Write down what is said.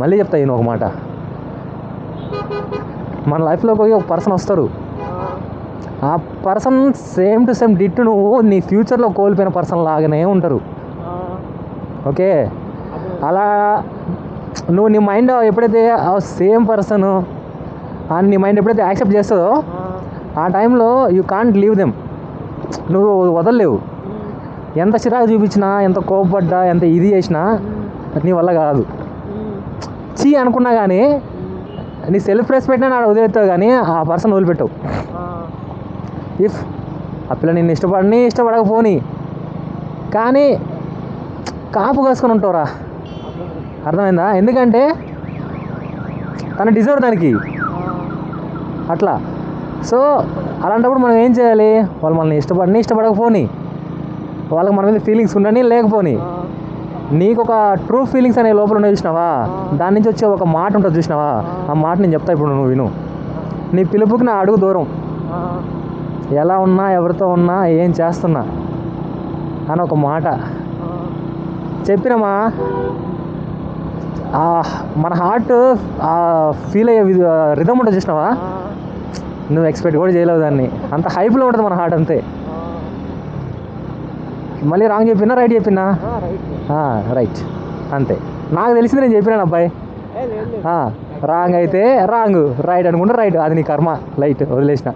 మళ్ళీ చెప్తా నేను ఒక మాట, మన లైఫ్లోకి ఒక పర్సన్ వస్తారు, ఆ పర్సన్ సేమ్ టు సేమ్ డిట్ నువ్వు నీ ఫ్యూచర్లో కోల్పోయిన పర్సన్ లాగానే ఉంటారు. ఓకే, అలా నువ్వు నీ మైండ్ ఎప్పుడైతే ఆ సేమ్ పర్సన్ నీ మైండ్ ఎప్పుడైతే యాక్సెప్ట్ చేస్తుందో ఆ టైంలో యూ కాంట్ లీవ్ దెమ్, నువ్వు వదలలేవు. ఎంత చిరాకు చూపించినా, ఎంత కోపపడ్డా, ఎంత ఇది చేసినా నీ వల్ల కాదు. చీ అనుకున్నా కానీ నీ సెల్ఫ్ రెస్పెక్ట్నే నాడు వదిలేస్తావు, కానీ ఆ పర్సన్ వదిలిపెట్టవు. ఇఫ్ ఆ పిల్ల నిన్ను ఇష్టపడకపోని కానీ కాపు కాసుకొని ఉంటావురా, అర్థమైందా? ఎందుకంటే తను డిజర్వ్ దానికి అట్లా. సో అలాంటప్పుడు మనం ఏం చేయాలి, వాళ్ళు మనల్ని ఇష్టపడకపోని, వాళ్ళకి మన మీద ఫీలింగ్స్ ఉండని లేకపోని, నీకు ఒక ట్రూ ఫీలింగ్స్ అనే లోపల ఉన్నాయి చూసినావా, దాని నుంచి వచ్చే ఒక మాట ఉంటుంది చూసినావా, ఆ మాట నేను చెప్తా ఇప్పుడు, నువ్వు విను. నీ పిలుపుకి నా అడుగు దూరం, ఎలా ఉన్నా, ఎవరితో ఉన్నా, ఏం చేస్తున్నా అని ఒక మాట చెప్పినమా, మన హార్ట్ ఫీల్ అయ్యే రిథమ్ ఉంటుంది చూసినావా, నువ్వు ఎక్స్పెక్ట్ కూడా చేయలేవు దాన్ని. అంత హైప్లో ఉంటుంది మన హార్ట్, అంతే. మళ్ళీ రాంగ్ చెప్పినా రైట్ చెప్పినా? రైట్, అంతే. నాకు తెలిసింది నేను చెప్పినాను అబ్బాయి. రాంగ్ అయితే రాంగ్, రైట్ అనుకుంటే రైట్, అది నీ కర్మ, లైట్ వదిలేసిన.